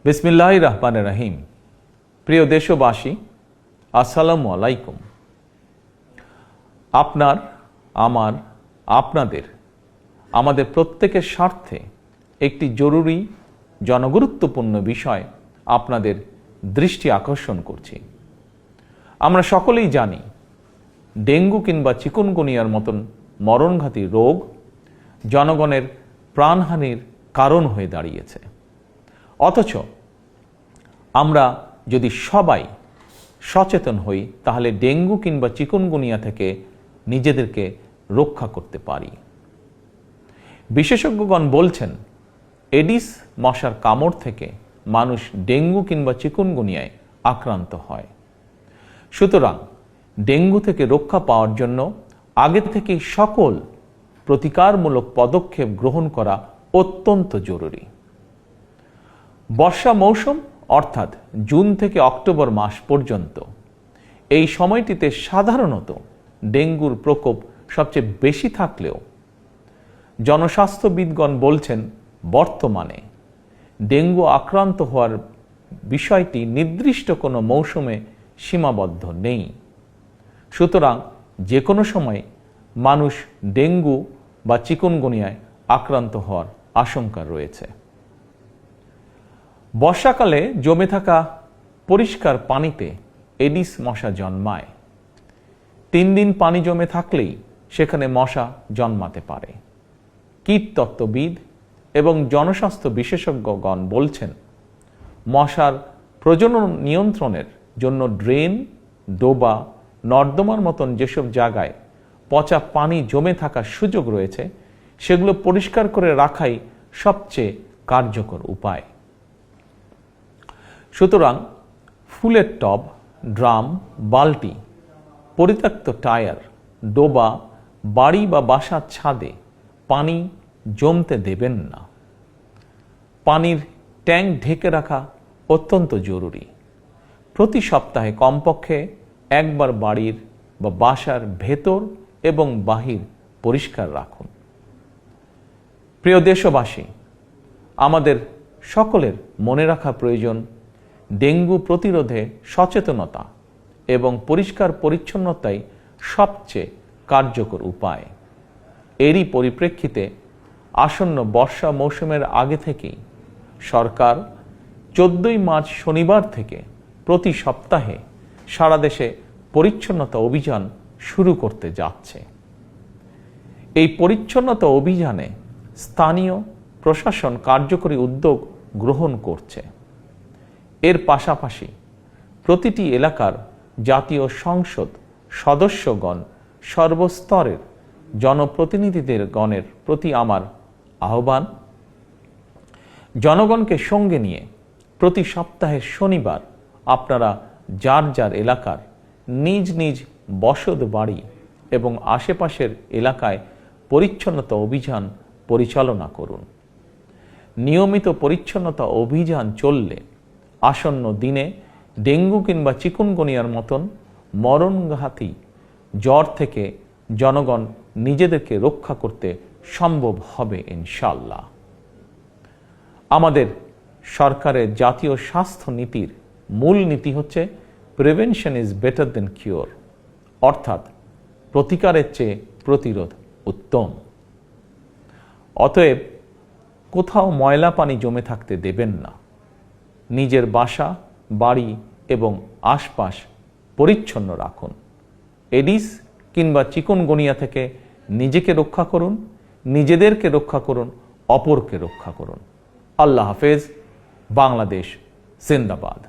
বিসমিল্লাহির রহমানির রহিম। প্রিয় দেশবাসী, আসসালামু আলাইকুম। আপনার, আমার, আপনাদের, আমাদের প্রত্যেকের স্বার্থে একটি জরুরি জনগুরুত্বপূর্ণ বিষয় আপনাদের দৃষ্টি আকর্ষণ করছি। আমরা সকলেই জানি ডেঙ্গু কিংবা চিকুনগুনিয়ার মতন মরণঘাতী রোগ জনগণের প্রাণহানির কারণ হয়ে দাঁড়িয়েছে। অথচ আমরা যদি সবাই সচেতন হই তাহলে ডেঙ্গু কিংবা চিকুনগুনিয়া থেকে নিজেদেরকে রক্ষা করতে পারি। বিশেষজ্ঞগণ বলছেন এডিস মশার কামড় থেকে মানুষ ডেঙ্গু কিংবা চিকুনগুনিয়ায় আক্রান্ত হয়। সুতরাং ডেঙ্গু থেকে রক্ষা পাওয়ার জন্য আগে থেকেই সকল প্রতিকারমূলক পদক্ষেপ গ্রহণ করা অত্যন্ত জরুরি। বর্ষা মৌসুম অর্থাৎ জুন থেকে অক্টোবর মাস পর্যন্ত এই সময়টিতে সাধারণত ডেঙ্গুর প্রকোপ সবচেয়ে বেশি থাকলেও জনস্বাস্থ্যবিদগণ বলছেন বর্তমানে ডেঙ্গু আক্রান্ত হওয়ার বিষয়টি নির্দিষ্ট কোনো মৌসুমে সীমাবদ্ধ নেই। সুতরাং যে কোনো সময় মানুষ ডেঙ্গু বা চিকুনগুনিয়ায় আক্রান্ত হওয়ার আশঙ্কা রয়েছে। বর্ষাকালে জমে থাকা পরিষ্কার পানিতে এডিস মশা জন্মায়। 3 দিন পানি জমে থাকলেই সেখানে মশা জন্মাতে পারে। কীটতত্ত্ববিদ এবং জনস্বাস্থ্য বিশেষজ্ঞগণ বলছেন মশার প্রজনন নিয়ন্ত্রণের জন্য ড্রেন, ডোবা, নর্দমার মতন যেসব জায়গায় পচা পানি জমে থাকার সুযোগ রয়েছে সেগুলো পরিষ্কার করে রাখাই সবচেয়ে কার্যকর উপায়। সুতরাং ফুলের টব, ড্রাম, বালতি, পরিত্যক্ত টায়ার, ডোবা, বাড়ি বা বাসার ছাদে পানি জমতে দেবেন না। পানির ট্যাঙ্ক ঢেকে রাখা অত্যন্ত জরুরি। প্রতি সপ্তাহে কমপক্ষে একবার বাড়ির বা বাসার ভেতর এবং বাহির পরিষ্কার রাখুন। প্রিয় দেশবাসী, আমাদের সকলের মনে রাখা প্রয়োজন ডেঙ্গু প্রতিরোধে সচেতনতা এবং পরিষ্কার পরিচ্ছন্নতাই সবচেয়ে কার্যকর উপায়। এরই পরিপ্রেক্ষিতে আসন্ন বর্ষা মৌসুমের আগে থেকেই সরকার 14 মার্চ শনিবার থেকে প্রতি সপ্তাহে সারা দেশে পরিচ্ছন্নতা অভিযান শুরু করতে যাচ্ছে। এই পরিচ্ছন্নতা অভিযানে স্থানীয় প্রশাসন কার্যকরী উদ্যোগ গ্রহণ করছে। এর পাশাপাশি প্রতিটি এলাকার জাতীয় সংসদ সদস্যগণ সর্বস্তরের জনপ্রতিনিধিদের গণের প্রতি আমার আহ্বান, জনগণকে সঙ্গে নিয়ে প্রতি সপ্তাহের শনিবার আপনারা যার যার এলাকার নিজ নিজ বসত বাড়ি এবং আশেপাশের এলাকায় পরিচ্ছন্নতা অভিযান পরিচালনা করুন। নিয়মিত পরিচ্ছন্নতা অভিযান চললে আসন্ন দিনে ডেঙ্গু কিংবা চিকুনগুনিয়ার মতন মরণঘাতী জ্বর থেকে জনগণ নিজেদেরকে রক্ষা করতে সম্ভব হবে ইনশাআল্লাহ। আমাদের সরকারের জাতীয় স্বাস্থ্য নীতির মূল নীতি হচ্ছে prevention is better then cure, অর্থাৎ প্রতিকারের চেয়ে প্রতিরোধ উত্তম। অতএব কোথাও ময়লা পানি জমে থাকতে দেবেন না। নিজের বাসা, বাড়ি এবং আশপাশ পরিচ্ছন্ন রাখুন। এডিস কিংবা চিকুনগুনিয়া থেকে নিজেকে রক্ষা করুন, নিজেদেরকে রক্ষা করুন, অপরকে রক্ষা করুন। আল্লাহ হাফেজ। বাংলাদেশ জিন্দাবাদ।